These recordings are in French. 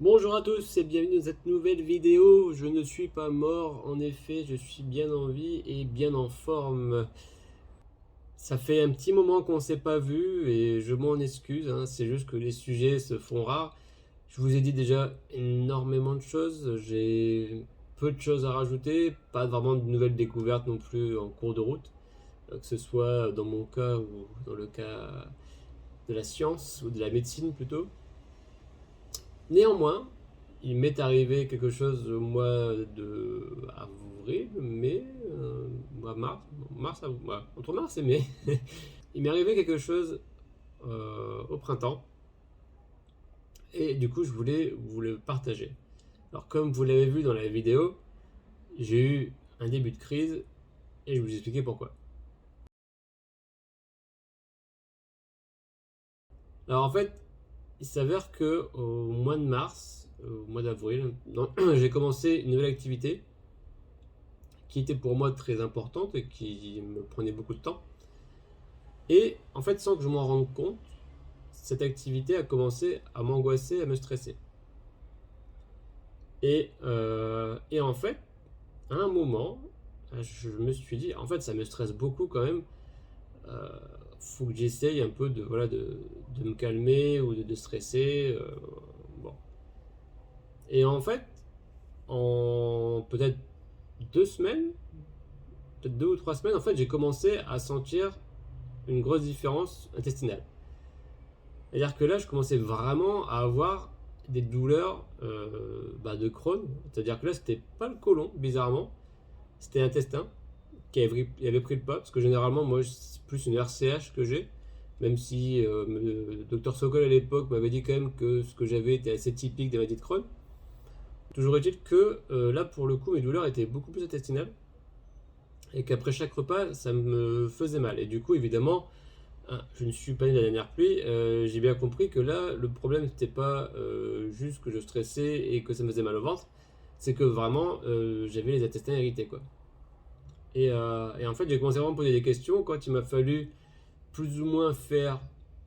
Bonjour à tous et bienvenue dans cette nouvelle vidéo. Je ne suis pas mort, en effet, je suis bien en vie et bien en forme. Ça fait un petit moment qu'on ne s'est pas vu et je m'en excuse, hein, c'est juste que les sujets se font rares. Je vous ai dit déjà énormément de choses, j'ai peu de choses à rajouter, pas vraiment de nouvelles découvertes non plus en cours de route, que ce soit dans mon cas ou dans le cas de la science ou de la médecine plutôt. Néanmoins, il m'est arrivé quelque chose au mois de avril, mai, mois mars, ouais, entre mars et mai. Il m'est arrivé quelque chose au printemps et du coup je voulais vous le partager. Alors comme vous l'avez vu dans la vidéo, j'ai eu un début de crise et je vais vous expliquer pourquoi. Alors en fait, il s'avère que au mois de mars, au mois d'avril, j'ai commencé une nouvelle activité qui était pour moi très importante et qui me prenait beaucoup de temps. Et en fait, sans que je m'en rende compte, cette activité a commencé à m'angoisser, à me stresser. Et en fait, à un moment, je me suis dit, en fait, ça me stresse beaucoup quand même. Euh, Faut que j'essaye un peu de me calmer ou de stresser. Bon. Et en fait, en peut-être 2 semaines, peut-être 2 ou 3 semaines, en fait, j'ai commencé à sentir une grosse différence intestinale. C'est-à-dire que là, je commençais vraiment à avoir des douleurs de Crohn. C'est-à-dire que là, c'était pas le côlon, bizarrement, c'était l'intestin qui avait pris le pas. Parce que généralement, moi, c'est plus une RCH que j'ai. Même si le docteur Sokol à l'époque m'avait dit quand même que ce que j'avais était assez typique des maladies de Crohn. Toujours est-il que là, pour le coup, mes douleurs étaient beaucoup plus intestinales. Et qu'après chaque repas, ça me faisait mal. Et du coup, évidemment, je ne suis pas né de la dernière pluie. J'ai bien compris que là, le problème, c'était pas juste que je stressais et que ça me faisait mal au ventre, c'est que vraiment, j'avais les intestins irrités, quoi. Et en fait, j'ai commencé à me poser des questions quand il m'a fallu plus ou moins faire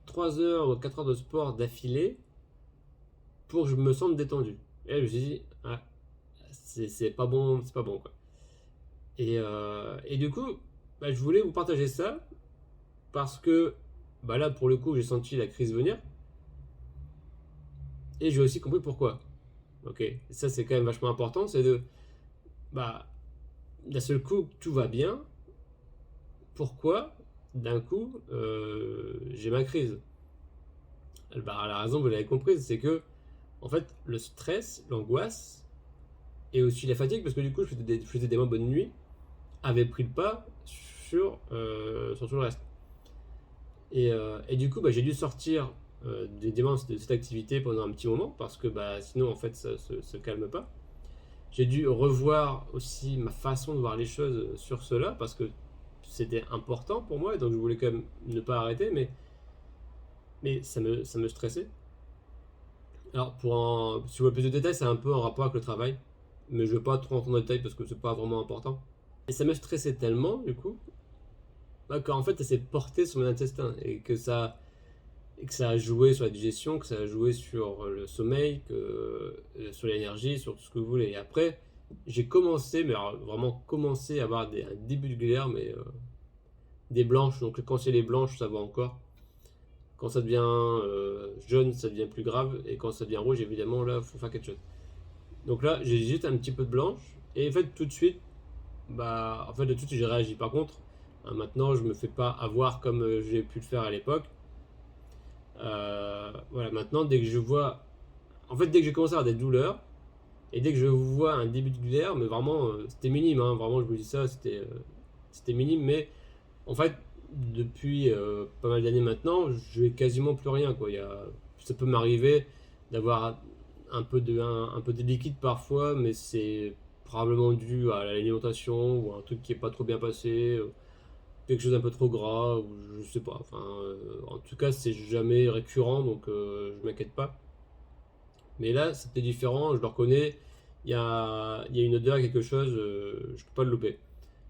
3 heures ou 4 heures de sport d'affilée pour que je me sente détendu. Et là, je me suis dit, ah, c'est pas bon, c'est pas bon, quoi. Et du coup, bah, je voulais vous partager ça parce que bah là, pour le coup, j'ai senti la crise venir. Et j'ai aussi compris pourquoi. Ok, et ça c'est quand même vachement important, c'est bah, d'un seul coup, tout va bien. Pourquoi, d'un coup, j'ai ma crise? Bah, la raison, vous l'avez comprise, c'est que, en fait, le stress, l'angoisse, et aussi la fatigue, parce que du coup, je faisais des moins bonnes nuits, avaient pris le pas sur tout le reste. Et du coup, bah, j'ai dû sortir des démences de cette activité pendant un petit moment, parce que bah, sinon, en fait, ça se calme pas. J'ai dû revoir aussi ma façon de voir les choses sur cela parce que c'était important pour moi et donc je voulais quand même ne pas arrêter, mais ça me stressait. Alors, si vous voulez plus de détails, c'est un peu en rapport avec le travail, mais je ne vais pas trop rentrer dans le détail parce que c'est pas vraiment important. Et ça me stressait tellement, du coup, bah, qu'en fait, ça s'est porté sur mon intestin et que ça a joué sur la digestion, que ça a joué sur le sommeil, sur l'énergie, sur tout ce que vous voulez. Et après, j'ai commencé, mais alors vraiment commencé à avoir un début de glaire, mais des blanches. Donc quand c'est les blanches, ça va encore. Quand ça devient jaune, ça devient plus grave. Et quand ça devient rouge, évidemment, là, il faut faire quelque chose. Donc là, j'ai juste un petit peu de blanche. Et en fait, tout de suite, tout de suite, j'ai réagi. Par contre, maintenant, je me fais pas avoir comme j'ai pu le faire à l'époque. Voilà, maintenant, dès que je vois. En fait, dès que j'ai commencé à avoir des douleurs, et dès que je vois un début de glaire, mais vraiment, c'était minime, hein, vraiment, je vous dis ça, c'était minime, mais en fait, depuis pas mal d'années maintenant, je n'ai quasiment plus rien, quoi. Ça peut m'arriver d'avoir un peu de liquide parfois, mais c'est probablement dû à l'alimentation ou à un truc qui est pas trop bien passé, quelque chose d'un peu trop gras, ou je sais pas. Enfin, en tout cas, c'est jamais récurrent, donc je m'inquiète pas. Mais là, c'était différent, je le reconnais. Il y a une odeur, quelque chose, je peux pas le louper.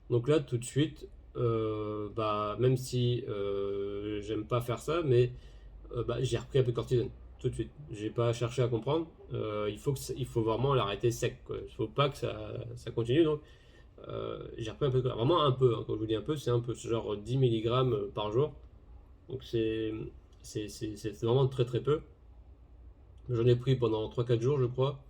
Donc là, tout de suite, même si j'aime pas faire ça, mais j'ai repris un peu de cortisone. Tout tout de suite. J'ai pas cherché à comprendre. Il faut vraiment l'arrêter sec, quoi. Il faut pas que ça continue. Donc, j'ai repris un peu, vraiment un peu, hein. Quand je vous dis un peu, c'est un peu, c'est genre 10 mg par jour. Donc, c'est vraiment très très peu. J'en ai pris pendant 3 4 jours, je crois.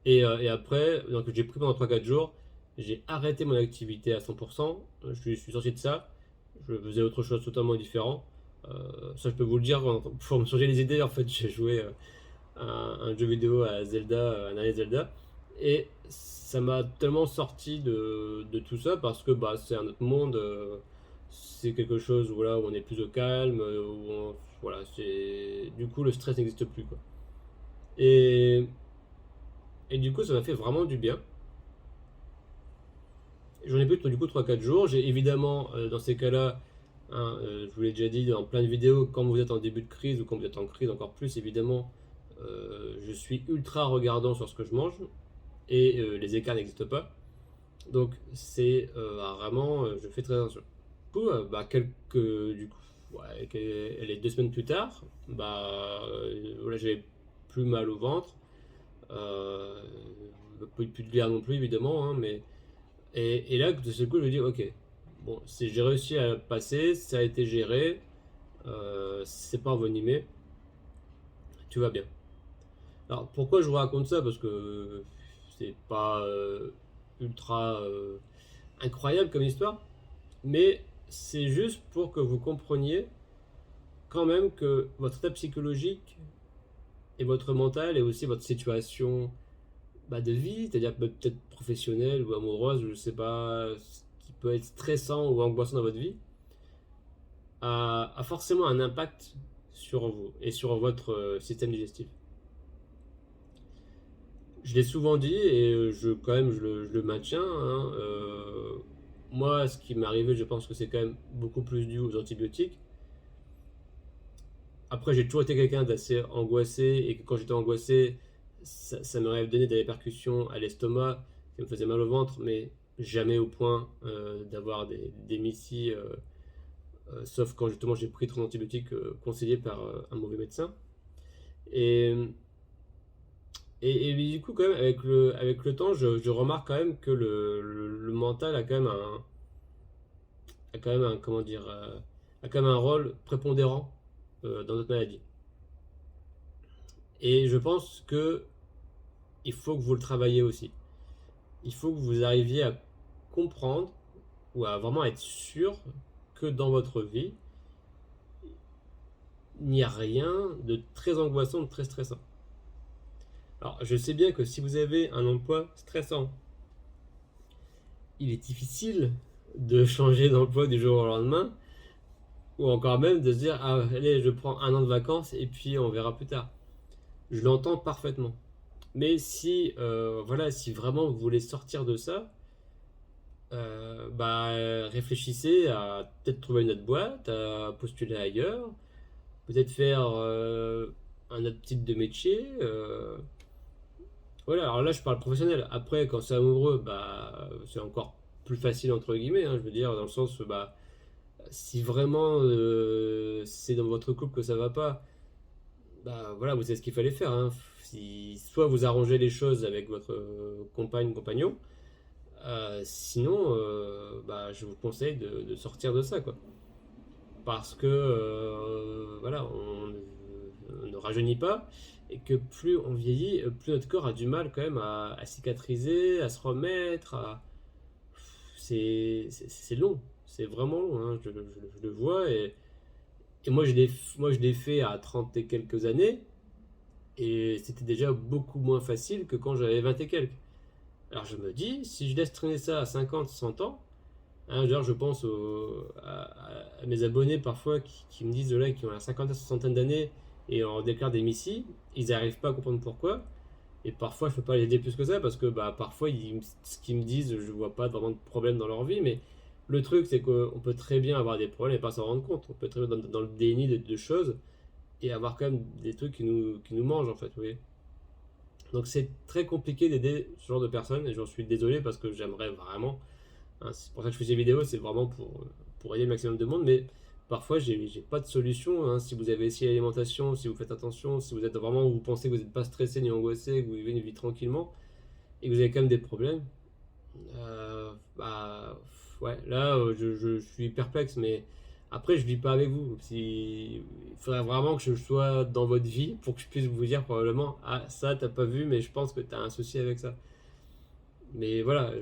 Et après, donc j'ai pris pendant 3 4 jours. J'ai arrêté mon activité à 100%. Je suis sorti de ça. Je faisais autre chose totalement différent. Ça, je peux vous le dire, pour me changer les idées, en fait, j'ai joué à un jeu vidéo à Zelda, un année Zelda. Et ça m'a tellement sorti de tout ça parce que bah, c'est un autre monde. C'est quelque chose voilà, où on est plus au calme. Voilà, du coup, le stress n'existe plus, quoi. Et, et du coup, ça m'a fait vraiment du bien. J'en ai plus du coup 3 4 jours. J'ai évidemment, dans ces cas-là, hein, je vous l'ai déjà dit dans plein de vidéos, quand vous êtes en début de crise ou quand vous êtes en crise encore plus, évidemment, je suis ultra regardant sur ce que je mange et les écarts n'existent pas. Donc c'est vraiment, je fais très attention. Du coup, bah, du coup, ouais, les 2 semaines plus tard, bah, voilà, j'avais plus mal au ventre, euh, plus de glaire non plus évidemment, hein, mais et là, de ce coup, je me dis, ok, bon, si j'ai réussi à passer, ça a été géré, c'est pas envenimé, tout va bien. Alors, pourquoi je vous raconte ça? Parce que c'est pas ultra incroyable comme histoire, mais c'est juste pour que vous compreniez quand même que votre état psychologique et votre mental et aussi votre situation bah, de vie, c'est-à-dire peut-être professionnelle ou amoureuse, je sais pas, ce qui peut être stressant ou angoissant dans votre vie, a forcément un impact sur vous et sur votre système digestif. Je l'ai souvent dit et quand même je le maintiens, hein, moi, ce qui m'est arrivé, je pense que c'est quand même beaucoup plus dû aux antibiotiques. Après, j'ai toujours été quelqu'un d'assez angoissé et que quand j'étais angoissé, ça m'aurait donné des répercussions à l'estomac, ça me faisait mal au ventre, mais jamais au point d'avoir des mycies, sauf quand justement j'ai pris trop d'antibiotiques conseillés par un mauvais médecin. Et, et du coup, quand même, avec le temps, je remarque quand même que le mental a quand même un, comment dire, a quand même un rôle prépondérant dans notre maladie. Et je pense que il faut que vous le travaillez aussi. Il faut que vous arriviez à comprendre ou à vraiment être sûr que dans votre vie, il n'y a rien de très angoissant, de très stressant. Alors, je sais bien que si vous avez un emploi stressant, il est difficile de changer d'emploi du jour au lendemain, ou encore même de se dire, ah, allez, je prends un an de vacances et puis on verra plus tard. Je l'entends parfaitement. Mais si, voilà, si vraiment vous voulez sortir de ça, bah, réfléchissez à peut-être trouver une autre boîte, à postuler ailleurs, peut-être faire un autre type de métier. Voilà, alors là je parle professionnel. Après, quand c'est amoureux, bah, c'est encore plus facile entre guillemets, hein, je veux dire, dans le sens, bah, si vraiment c'est dans votre couple que ça va pas, bah voilà, vous savez ce qu'il fallait faire, hein. Soit vous arrangez les choses avec votre compagne, compagnon, sinon, bah, je vous conseille de sortir de ça, quoi. Parce que, voilà, on ne rajeunit pas, et que plus on vieillit, plus notre corps a du mal quand même à cicatriser, à se remettre, c'est long, c'est vraiment long, hein, je le vois, et moi je l'ai fait à 30 et quelques années, et c'était déjà beaucoup moins facile que quand j'avais 20 et quelques. Alors je me dis, si je laisse traîner ça à 50, 100 ans, hein, genre je pense à mes abonnés parfois qui me disent là, qui ont la cinquantaine, soixantaine d'années et on déclare des missiles, ils n'arrivent pas à comprendre pourquoi. Et parfois je peux pas les aider plus que ça parce que bah, parfois ce qu'ils me disent, je vois pas vraiment de problème dans leur vie, mais le truc c'est qu'on peut très bien avoir des problèmes et pas s'en rendre compte. On peut très bien dans le déni de choses et avoir quand même des trucs qui nous mangent en fait, vous voyez. Donc c'est très compliqué d'aider ce genre de personnes et j'en suis désolé parce que j'aimerais vraiment, hein, c'est pour ça que je fais ces vidéos, c'est vraiment pour aider le maximum de monde, mais parfois j'ai pas de solution, hein. Si vous avez essayé l'alimentation, si vous faites attention, si vous êtes vraiment, vous pensez que vous n'êtes pas stressé ni angoissé, que vous vivez une vie tranquillement, et que vous avez quand même des problèmes, bah ouais, là je suis perplexe, mais après je vis pas avec vous. Si, il faudrait vraiment que je sois dans votre vie pour que je puisse vous dire probablement, ah ça t'as pas vu, mais je pense que t'as un souci avec ça. Mais voilà,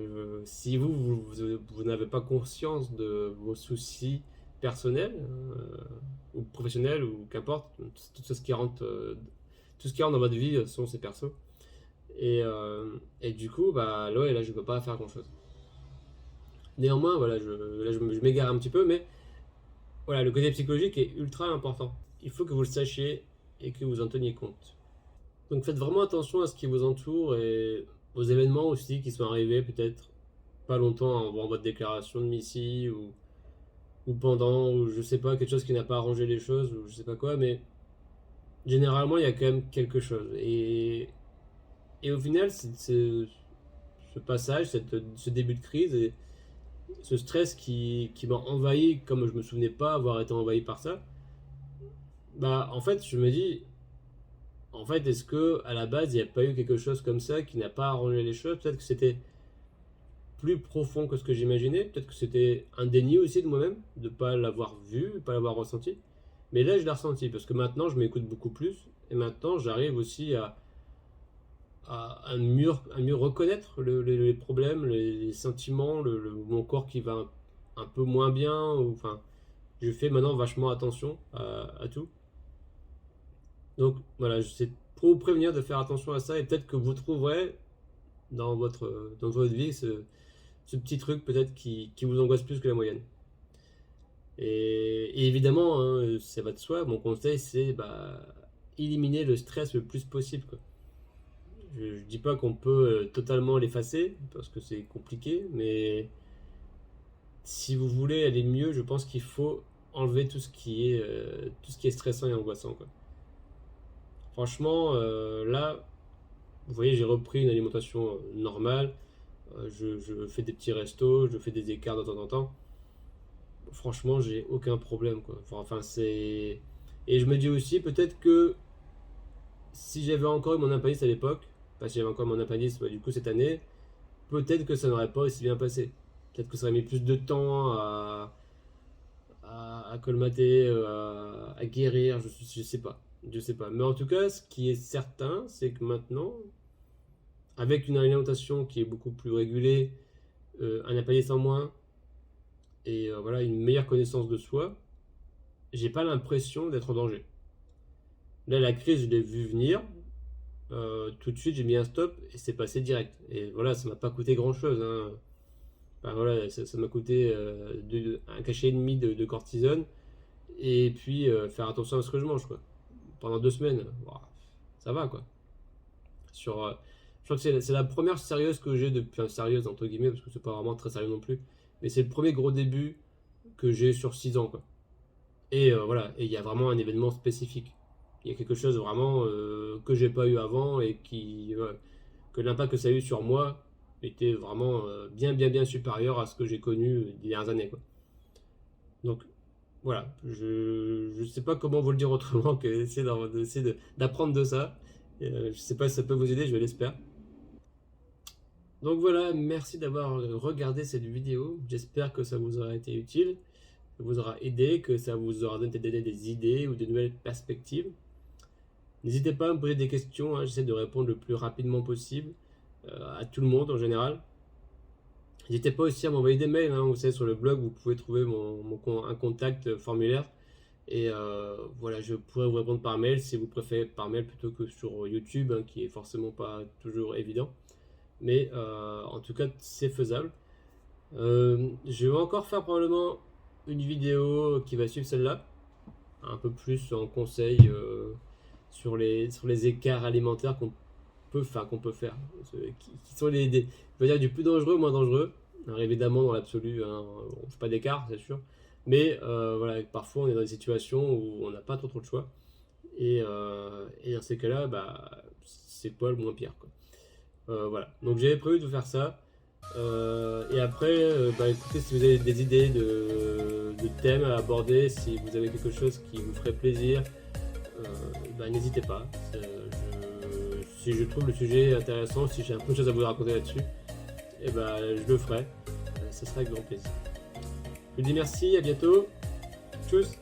si vous n'avez pas conscience de vos soucis personnels ou professionnels ou qu'importe, tout ce qui rentre, tout ce qui rentre dans votre vie sont ces persos. Et du coup, bah là, ouais, là je peux pas faire grand chose. Néanmoins, voilà, je m'égare un petit peu, mais voilà, le côté psychologique est ultra important. Il faut que vous le sachiez et que vous en teniez compte. Donc faites vraiment attention à ce qui vous entoure et aux événements aussi qui sont arrivés peut-être pas longtemps avant votre déclaration de Missy ou pendant, ou je sais pas, quelque chose qui n'a pas arrangé les choses, ou je sais pas quoi, mais généralement il y a quand même quelque chose. Et au final, ce passage, ce début de crise et ce stress qui m'a envahi comme je me souvenais pas avoir été envahi par ça, bah en fait je me dis, en fait est-ce que à la base il n'y a pas eu quelque chose comme ça qui n'a pas arrangé les choses? Peut-être que c'était plus profond que ce que j'imaginais. Peut-être que c'était un déni aussi de moi-même, de ne pas l'avoir vu, de ne pas l'avoir ressenti. Mais là, je l'ai ressenti parce que maintenant, je m'écoute beaucoup plus. Et maintenant, j'arrive aussi à mieux reconnaître les problèmes, les sentiments, mon corps qui va un peu moins bien. Enfin, je fais maintenant vachement attention à tout. Donc voilà, c'est pour vous prévenir de faire attention à ça. Et peut-être que vous trouverez dans votre vie ce petit truc peut-être qui vous angoisse plus que la moyenne. Et évidemment, hein, ça va de soi, mon conseil c'est bah, éliminer le stress le plus possible, quoi. Je dis pas qu'on peut totalement l'effacer, parce que c'est compliqué, mais si vous voulez aller mieux, je pense qu'il faut enlever tout ce qui est stressant et angoissant, quoi. Franchement, là, vous voyez, j'ai repris une alimentation normale, je fais des petits restos, je fais des écarts de temps en temps. Franchement, j'ai aucun problème, quoi. Enfin, c'est. Et je me dis aussi, peut-être que si j'avais encore eu mon appendix à l'époque, parce que j'avais encore mon appendix, du coup, cette année, peut-être que ça n'aurait pas aussi bien passé. Peut-être que ça aurait mis plus de temps à colmater, à guérir, je sais pas. Je sais pas. Mais en tout cas, ce qui est certain, c'est que maintenant, avec une alimentation qui est beaucoup plus régulée, un appendix en moins, et voilà, une meilleure connaissance de soi, j'ai pas l'impression d'être en danger. Là, la crise, je l'ai vu venir. Tout de suite, j'ai mis un stop et c'est passé direct. Et voilà, ça m'a pas coûté grand chose, hein. Enfin, voilà, ça m'a coûté un cachet et demi de cortisone et puis faire attention à ce que je mange, quoi. Pendant 2 semaines, ouah, ça va, quoi. Je crois que c'est la première sérieuse que j'ai depuis, enfin, sérieuse entre guillemets, parce que c'est pas vraiment très sérieux non plus, mais c'est le premier gros début que j'ai sur 6 ans, quoi. Et voilà, et il y a vraiment un événement spécifique. Il y a quelque chose vraiment que j'ai pas eu avant et que l'impact que ça a eu sur moi était vraiment bien supérieur à ce que j'ai connu les dernières années, quoi. Donc voilà, je sais pas comment vous le dire autrement que d'essayer d'apprendre de ça. Je sais pas si ça peut vous aider, je l'espère. Donc voilà, merci d'avoir regardé cette vidéo. J'espère que ça vous aura été utile, ça vous aura aidé, que ça vous aura donné des idées ou de nouvelles perspectives. N'hésitez pas à me poser des questions, hein, j'essaie de répondre le plus rapidement possible à tout le monde en général. N'hésitez pas aussi à m'envoyer des mails, hein, vous savez, sur le blog, vous pouvez trouver un contact formulaire. Et voilà, je pourrais vous répondre par mail si vous préférez par mail plutôt que sur YouTube, hein, qui est forcément pas toujours évident. Mais en tout cas, c'est faisable. Je vais encore faire probablement une vidéo qui va suivre celle-là, un peu plus en conseil sur les écarts alimentaires qu'on peut faire, qui sont je veux dire, du plus dangereux au moins dangereux. Alors évidemment, dans l'absolu, hein, on ne fait pas d'écart, c'est sûr. Mais voilà, parfois on est dans des situations où on n'a pas trop de choix. Et dans ces cas-là, bah, c'est pas le moins pire, quoi. Voilà, donc j'avais prévu de faire ça. Et après, écoutez, si vous avez des idées de thèmes à aborder, si vous avez quelque chose qui vous ferait plaisir, n'hésitez pas. Si je trouve le sujet intéressant, si j'ai un peu de choses à vous raconter là-dessus, je le ferai. Ce sera avec grand plaisir. Je vous dis merci, à bientôt. Tchuss.